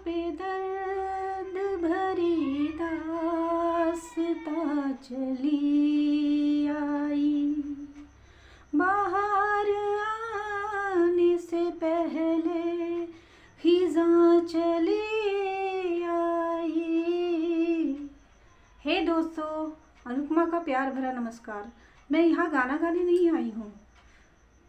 पे दर्द भरी दास्तां चली आई, बाहर आने से पहले खिज़ां चली आई। हे दोस्तों, अनुपमा का प्यार भरा नमस्कार। मैं यहाँ गाना गाने नहीं आई हूँ।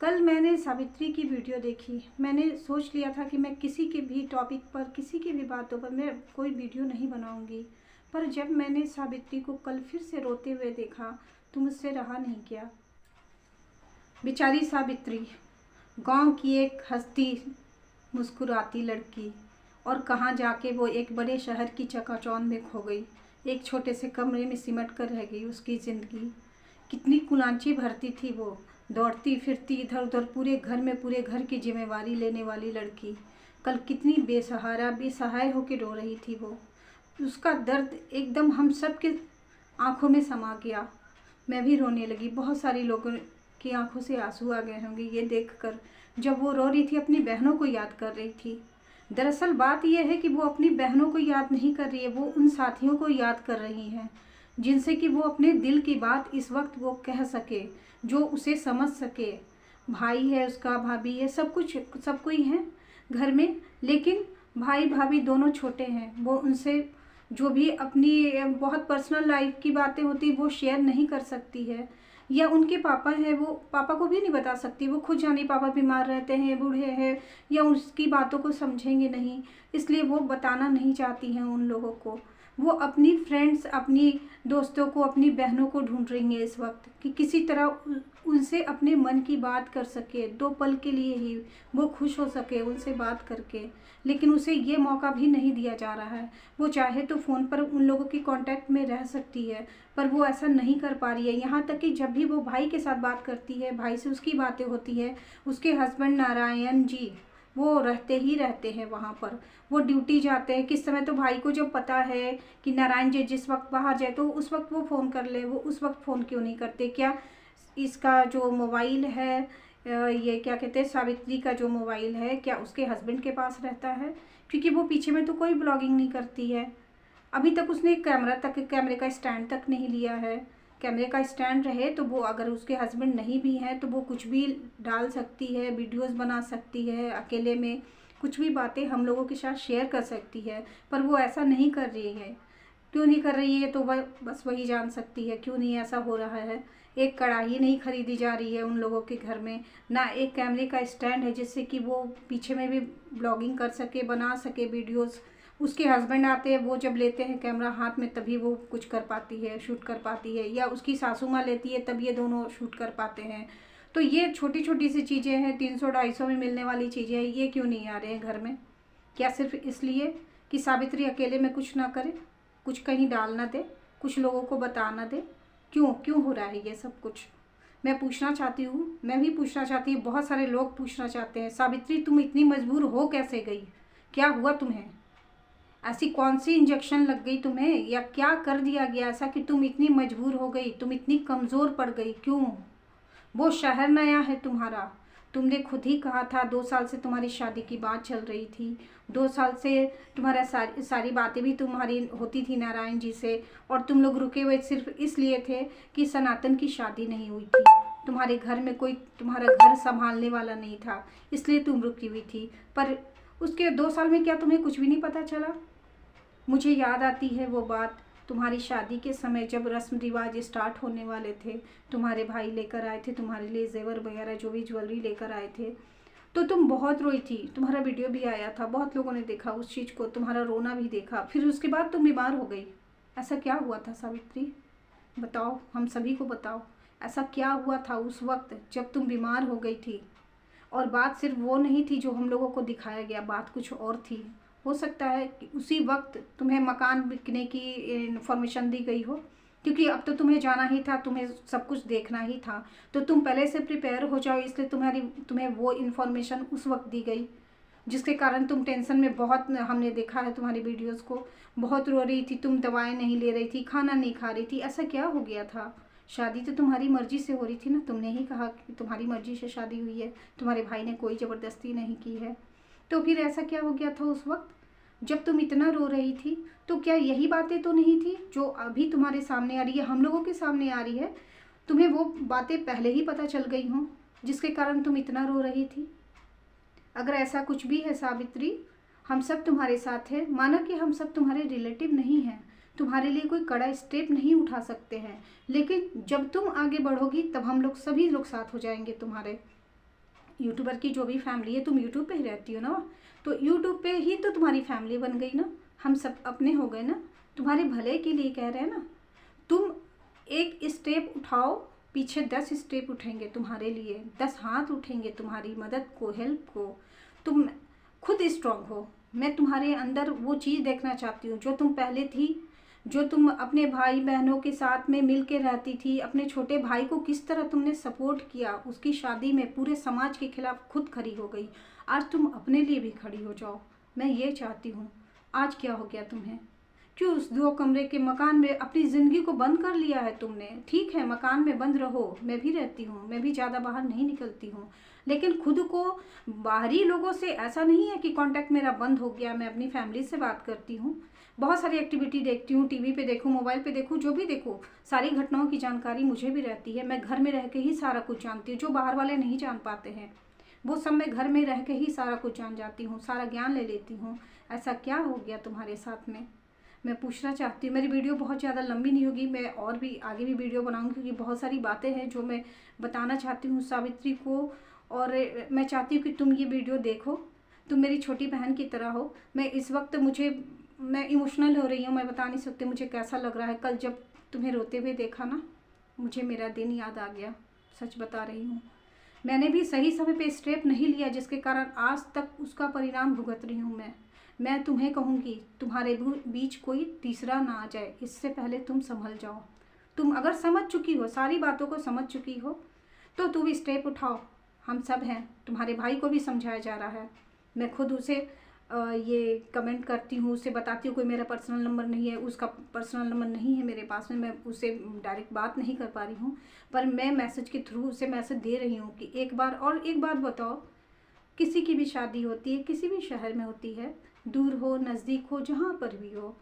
कल मैंने सावित्री की वीडियो देखी। मैंने सोच लिया था कि मैं किसी के भी टॉपिक पर, किसी की भी बातों पर मैं कोई वीडियो नहीं बनाऊंगी, पर जब मैंने सावित्री को कल फिर से रोते हुए देखा तो मुझसे रहा नहीं गया। बेचारी सावित्री, गांव की एक हंसती मुस्कुराती लड़की, और कहाँ जाके वो एक बड़े शहर की चकाचौंध में खो गई। एक छोटे से कमरे में सिमट कर रह गई उसकी ज़िंदगी। कितनी कुलांची भरती थी वो, दौड़ती फिरती इधर उधर, पूरे घर में पूरे घर की जिम्मेवारी लेने वाली लड़की। कल कितनी बेसहाय होकर रो रही थी वो। उसका दर्द एकदम हम सब के आँखों में समा गया। मैं भी रोने लगी। बहुत सारी लोगों की आंखों से आंसू आ गए होंगे ये देखकर, जब वो रो रही थी, अपनी बहनों को याद कर रही थी। दरअसल बात यह है कि वो अपनी बहनों को याद नहीं कर रही है, वो उन साथियों को याद कर रही हैं जिनसे कि वो अपने दिल की बात इस वक्त वो कह सके, जो उसे समझ सके। भाई है उसका, भाभी है, सब कोई है घर में, लेकिन भाई भाभी दोनों छोटे हैं। वो उनसे जो भी अपनी बहुत पर्सनल लाइफ की बातें होती वो शेयर नहीं कर सकती है, या उनके पापा हैं वो पापा को भी नहीं बता सकती। वो खुद जाने पापा बीमार रहते हैं, बूढ़े हैं, या उसकी बातों को समझेंगे नहीं, इसलिए वो बताना नहीं चाहती हैं उन लोगों को। वो अपनी फ्रेंड्स, अपनी दोस्तों को, अपनी बहनों को ढूंढ रही हैं इस वक्त कि किसी तरह उनसे अपने मन की बात कर सके, 2 पल के लिए ही वो खुश हो सके उनसे बात करके। लेकिन उसे ये मौका भी नहीं दिया जा रहा है। वो चाहे तो फ़ोन पर उन लोगों की कांटेक्ट में रह सकती है, पर वो ऐसा नहीं कर पा रही है। यहाँ तक कि जब भी वो भाई के साथ बात करती है, भाई से उसकी बातें होती है, उसके हस्बैंड नारायण जी वो रहते ही रहते हैं वहाँ पर। वो ड्यूटी जाते हैं किस समय, तो भाई को जब पता है कि नारायण जी जिस वक्त बाहर जाए तो उस वक्त वो फ़ोन कर ले, वो उस वक्त फ़ोन क्यों नहीं करते? क्या इसका जो मोबाइल है, ये क्या कहते हैं, सावित्री का जो मोबाइल है, क्या उसके हस्बैंड के पास रहता है? क्योंकि वो पीछे में तो कोई ब्लॉगिंग नहीं करती है। अभी तक उसने कैमरे का स्टैंड तक नहीं लिया है। कैमरे का स्टैंड रहे तो वो, अगर उसके हस्बैंड नहीं भी हैं तो वो कुछ भी डाल सकती है, वीडियोस बना सकती है, अकेले में कुछ भी बातें हम लोगों के साथ शेयर कर सकती है। पर वो ऐसा नहीं कर रही है। क्यों नहीं कर रही है तो वह बस वही जान सकती है क्यों नहीं ऐसा हो रहा है। एक कढ़ाई नहीं खरीदी जा रही है उन लोगों के घर में, ना एक कैमरे का स्टैंड है जिससे कि वो पीछे में भी ब्लॉगिंग कर सके, बना सके वीडियोस। उसके हस्बैंड आते हैं, वो जब लेते हैं कैमरा हाथ में तभी वो कुछ कर पाती है, शूट कर पाती है, या उसकी सासू माँ लेती है तब ये दोनों शूट कर पाते हैं। तो ये छोटी छोटी सी चीज़ें हैं, 300-250 में मिलने वाली चीज़ें हैं, ये क्यों नहीं आ रहे हैं घर में? क्या सिर्फ इसलिए कि सावित्री अकेले में कुछ ना करे, कुछ कहीं डाल ना दे, कुछ लोगों को बता ना दे? क्यों हो रहा है ये सब कुछ? मैं पूछना चाहती हूँ, मैं भी पूछना चाहती हूँ, बहुत सारे लोग पूछना चाहते हैं, सावित्री तुम इतनी मजबूर हो कैसे गई? क्या हुआ तुम्हें? ऐसी कौन सी इंजेक्शन लग गई तुम्हें, या क्या कर दिया गया ऐसा कि तुम इतनी मजबूर हो गई, तुम इतनी कमज़ोर पड़ गई? क्यों? वो शहर नया है तुम्हारा। तुमने खुद ही कहा था 2 साल से तुम्हारी शादी की बात चल रही थी, 2 साल से तुम्हारा सारी बातें भी तुम्हारी होती थी नारायण जी से, और तुम लोग रुके हुए सिर्फ इसलिए थे कि सनातन की शादी नहीं हुई थी, तुम्हारे घर में कोई तुम्हारा घर संभालने वाला नहीं था, इसलिए तुम रुकी हुई थी। पर उसके 2 साल में क्या तुम्हें कुछ भी नहीं पता चला? मुझे याद आती है वो बात, तुम्हारी शादी के समय जब रस्म रिवाज स्टार्ट होने वाले थे, तुम्हारे भाई लेकर आए थे तुम्हारे लिए जेवर वगैरह, जो भी ज्वेलरी लेकर आए थे, तो तुम बहुत रोई थी। तुम्हारा वीडियो भी आया था, बहुत लोगों ने देखा उस चीज़ को, तुम्हारा रोना भी देखा। फिर उसके बाद तुम बीमार हो गई। ऐसा क्या हुआ था सावित्री? बताओ, हम सभी को बताओ, ऐसा क्या हुआ था उस वक्त जब तुम बीमार हो गई थी? और बात सिर्फ वो नहीं थी जो हम लोगों को दिखाया गया, बात कुछ और थी। हो सकता है कि उसी वक्त तुम्हें मकान बिकने की इन्फॉर्मेशन दी गई हो, क्योंकि अब तो तुम्हें जाना ही था, तुम्हें सब कुछ देखना ही था, तो तुम पहले से प्रिपेयर हो जाओ, इसलिए तुम्हें वो इन्फॉर्मेशन उस वक्त दी गई, जिसके कारण तुम टेंशन में बहुत, हमने देखा है तुम्हारी वीडियोस को, बहुत रो रही थी, तुम दवाएं नहीं ले रही थी, खाना नहीं खा रही थी। ऐसा क्या हो गया था? शादी तो तुम्हारी मर्जी से हो रही थी ना, तुमने ही कहा कि तुम्हारी मर्जी से शादी हुई है, तुम्हारे भाई ने कोई ज़बरदस्ती नहीं की है, तो फिर ऐसा क्या हो गया था उस वक्त? जब तुम इतना रो रही थी तो क्या यही बातें तो नहीं थी जो अभी तुम्हारे सामने आ रही है, हम लोगों के सामने आ रही है? तुम्हें वो बातें पहले ही पता चल गई हों जिसके कारण तुम इतना रो रही थी? अगर ऐसा कुछ भी है सावित्री, हम सब तुम्हारे साथ हैं। माना कि हम सब तुम्हारे रिलेटिव नहीं हैं, तुम्हारे लिए कोई कड़ा स्टेप नहीं उठा सकते हैं, लेकिन जब तुम आगे बढ़ोगी तब हम लोग सभी लोग साथ हो जाएंगे तुम्हारे। यूट्यूबर की जो भी फैमिली है, तुम यूट्यूब पे ही रहती हो ना, तो यूट्यूब पे ही तो तुम्हारी फैमिली बन गई ना, हम सब अपने हो गए ना, तुम्हारे भले के लिए कह रहे हैं ना। तुम एक स्टेप उठाओ, पीछे 10 स्टेप उठेंगे तुम्हारे लिए, 10 हाथ उठेंगे तुम्हारी मदद को, हेल्प को। तुम खुद स्ट्रांग हो। मैं तुम्हारे अंदर वो चीज़ देखना चाहती हूँ जो तुम पहले थी, जो तुम अपने भाई बहनों के साथ में मिल के रहती थी। अपने छोटे भाई को किस तरह तुमने सपोर्ट किया, उसकी शादी में पूरे समाज के खिलाफ खुद खड़ी हो गई। आज तुम अपने लिए भी खड़ी हो जाओ, मैं ये चाहती हूँ। आज क्या हो गया तुम्हें? क्यों उस 2 कमरे के मकान में अपनी ज़िंदगी को बंद कर लिया है तुमने? ठीक है, मकान में बंद रहो, मैं भी रहती हूँ, मैं भी ज़्यादा बाहर नहीं निकलती हूँ, लेकिन खुद को बाहरी लोगों से ऐसा नहीं है कि कांटेक्ट मेरा बंद हो गया। मैं अपनी फैमिली से बात करती हूँ, बहुत सारी एक्टिविटी देखती हूँ, टीवी पे देखूँ, मोबाइल पे देखूँ, जो भी देखूँ, सारी घटनाओं की जानकारी मुझे भी रहती है। मैं घर में रह के ही सारा कुछ जानती हूँ, जो बाहर वाले नहीं जान पाते हैं वो सब मैं घर में रह के ही सारा कुछ जान जाती हूँ, सारा ज्ञान ले लेती हूँ। ऐसा क्या हो गया तुम्हारे साथ में? मैं पूछना चाहती हूँ। मेरी वीडियो बहुत ज़्यादा लंबी नहीं होगी, मैं और भी आगे भी वीडियो बनाऊँगी, क्योंकि बहुत सारी बातें हैं जो मैं बताना चाहती हूँ सावित्री को। और मैं चाहती हूँ कि तुम ये वीडियो देखो, तुम मेरी छोटी बहन की तरह हो। मैं इस वक्त मैं इमोशनल हो रही हूँ, मैं बता नहीं सकती मुझे कैसा लग रहा है। कल जब तुम्हें रोते हुए देखा ना, मुझे मेरा दिन याद आ गया, सच बता रही हूँ। मैंने भी सही समय पे स्टेप नहीं लिया, जिसके कारण आज तक उसका परिणाम भुगत रही हूँ मैं तुम्हें कहूँगी, तुम्हारे बीच कोई तीसरा ना आ जाए, इससे पहले तुम संभल जाओ। तुम अगर समझ चुकी हो, सारी बातों को समझ चुकी हो, तो तुम स्टेप उठाओ। हम सब हैं, तुम्हारे भाई को भी समझाया जा रहा है। मैं खुद उसे ये कमेंट करती हूँ, उसे बताती हूँ, कोई मेरा पर्सनल नंबर नहीं है, उसका पर्सनल नंबर नहीं है मेरे पास में, मैं उसे डायरेक्ट बात नहीं कर पा रही हूँ, पर मैं मैसेज के थ्रू उसे मैसेज दे रही हूँ कि एक बार और एक बात बताओ, किसी की भी शादी होती है, किसी भी शहर में होती है, दूर हो नज़दीक हो, जहाँ पर भी हो,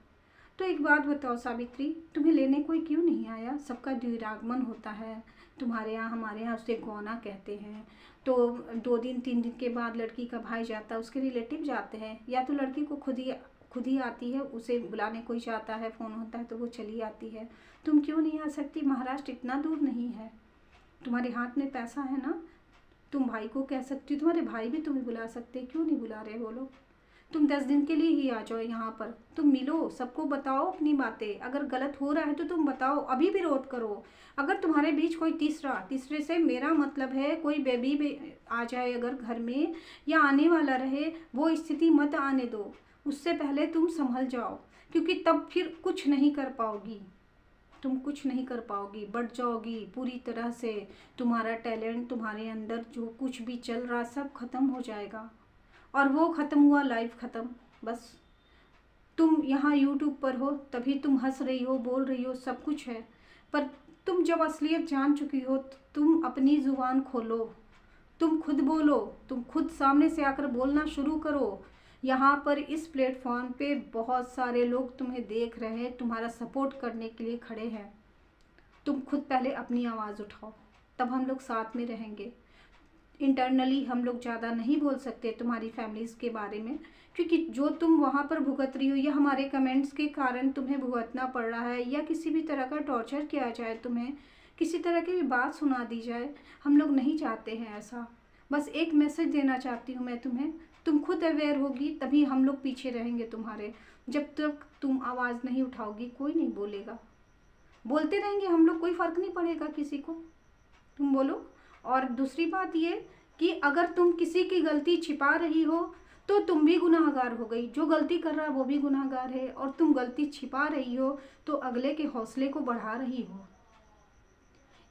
तो एक बात बताओ सावित्री, तुम्हें लेने कोई क्यों नहीं आया? सबका द्विरागमन होता है, तुम्हारे यहाँ हमारे यहाँ उसे गौना कहते हैं। तो 2 दिन 3 दिन के बाद लड़की का भाई जाता है, उसके रिलेटिव जाते हैं, या तो लड़की को खुद ही आती है, उसे बुलाने कोई जाता है, फ़ोन होता है तो वो चली आती है। तुम क्यों नहीं आ सकती? महाराष्ट्र इतना दूर नहीं है, तुम्हारे हाथ में पैसा है ना, तुम भाई को कह सकती हो, तुम्हारे भाई भी तुम्हें बुला सकते, क्यों नहीं बुला रहे वो लोग? तुम 10 दिन के लिए ही आ जाओ यहाँ पर, तुम मिलो, सबको बताओ अपनी बातें। अगर गलत हो रहा है तो तुम बताओ, अभी विरोध करो। अगर तुम्हारे बीच कोई तीसरे से मेरा मतलब है कोई बेबी आ जाए अगर घर में, या आने वाला रहे, वो स्थिति मत आने दो। उससे पहले तुम संभल जाओ, क्योंकि तब फिर कुछ नहीं कर पाओगी, तुम कुछ नहीं कर पाओगी, बढ़ जाओगी पूरी तरह से। तुम्हारा टैलेंट, तुम्हारे अंदर जो कुछ भी चल रहा सब खत्म हो जाएगा, और वो ख़त्म हुआ, लाइफ ख़त्म। बस तुम यहाँ यूट्यूब पर हो तभी तुम हंस रही हो, बोल रही हो, सब कुछ है, पर तुम जब असलियत जान चुकी हो तो तुम अपनी ज़ुबान खोलो, तुम खुद बोलो, तुम खुद सामने से आकर बोलना शुरू करो। यहाँ पर इस प्लेटफॉर्म पे बहुत सारे लोग तुम्हें देख रहे हैं, तुम्हारा सपोर्ट करने के लिए खड़े हैं। तुम खुद पहले अपनी आवाज़ उठाओ, तब हम लोग साथ में रहेंगे। इंटरनली हम लोग ज़्यादा नहीं बोल सकते तुम्हारी फैमिलीज़ के बारे में, क्योंकि जो तुम वहाँ पर भुगत रही हो, या हमारे कमेंट्स के कारण तुम्हें भुगतना पड़ रहा है, या किसी भी तरह का टॉर्चर किया जाए, तुम्हें किसी तरह की भी बात सुना दी जाए, हम लोग नहीं चाहते हैं ऐसा। बस एक मैसेज देना चाहती हूँ मैं तुम्हें, तुम खुद अवेयर होगी तभी हम लोग पीछे रहेंगे तुम्हारे। जब तक तुम आवाज़ नहीं उठाओगी कोई नहीं बोलेगा, बोलते रहेंगे हम लोग, कोई फ़र्क नहीं पड़ेगा किसी को, तुम बोलो। और दूसरी बात ये कि अगर तुम किसी की गलती छिपा रही हो तो तुम भी गुनाहगार हो गई, जो गलती कर रहा है वो भी गुनाहगार है, और तुम गलती छिपा रही हो तो अगले के हौसले को बढ़ा रही हो।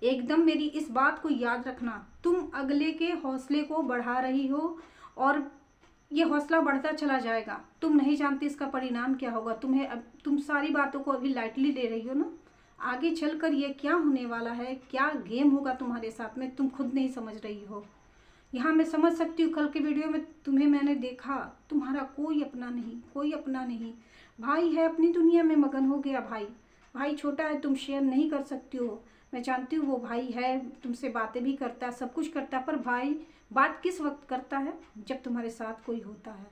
एकदम मेरी इस बात को याद रखना, तुम अगले के हौसले को बढ़ा रही हो, और ये हौसला बढ़ता चला जाएगा। तुम नहीं जानती इसका परिणाम क्या होगा। तुम सारी बातों को अभी लाइटली ले रही हो ना, आगे चलकर ये क्या होने वाला है, क्या गेम होगा तुम्हारे साथ में, तुम खुद नहीं समझ रही हो। यहाँ मैं समझ सकती हूँ, कल के वीडियो में तुम्हें मैंने देखा, तुम्हारा कोई अपना नहीं, कोई अपना नहीं। भाई है अपनी दुनिया में मगन हो गया। भाई छोटा है, तुम शेयर नहीं कर सकती हो। मैं जानती हूँ वो भाई है, तुमसे बातें भी करता है, सब कुछ करता है, पर भाई बात किस वक्त करता है? जब तुम्हारे साथ कोई होता है।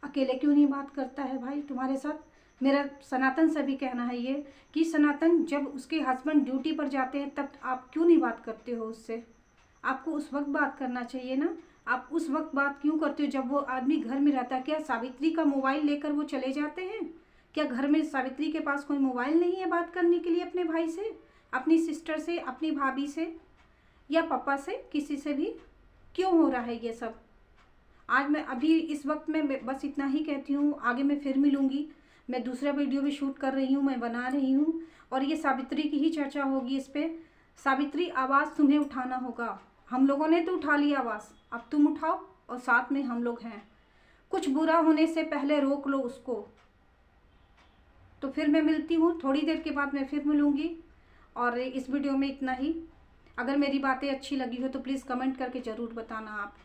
अकेले क्यों नहीं बात करता है भाई तुम्हारे साथ? मेरा सनातन से भी कहना है ये कि सनातन, जब उसके हस्बैंड ड्यूटी पर जाते हैं तब आप क्यों नहीं बात करते हो उससे? आपको उस वक्त बात करना चाहिए ना। आप उस वक्त बात क्यों करते हो जब वो आदमी घर में रहता है? क्या सावित्री का मोबाइल लेकर वो चले जाते हैं? क्या घर में सावित्री के पास कोई मोबाइल नहीं है बात करने के लिए अपने भाई से, अपनी सिस्टर से, अपनी भाभी से या पापा से, किसी से भी? क्यों हो रहा है ये सब? आज मैं अभी इस वक्त में बस इतना ही कहती हूँ। आगे मैं फिर मिलूँगी। मैं दूसरा वीडियो भी शूट कर रही हूँ, मैं बना रही हूँ, और ये सावित्री की ही चर्चा होगी इस पर। सावित्री, आवाज़ तुम्हें उठाना होगा। हम लोगों ने तो उठा लिया आवाज़, अब तुम उठाओ, और साथ में हम लोग हैं। कुछ बुरा होने से पहले रोक लो उसको। तो फिर मैं मिलती हूँ, थोड़ी देर के बाद मैं फिर मिलूँगी। और इस वीडियो में इतना ही। अगर मेरी बातें अच्छी लगी हो तो प्लीज़ कमेंट करके ज़रूर बताना आप।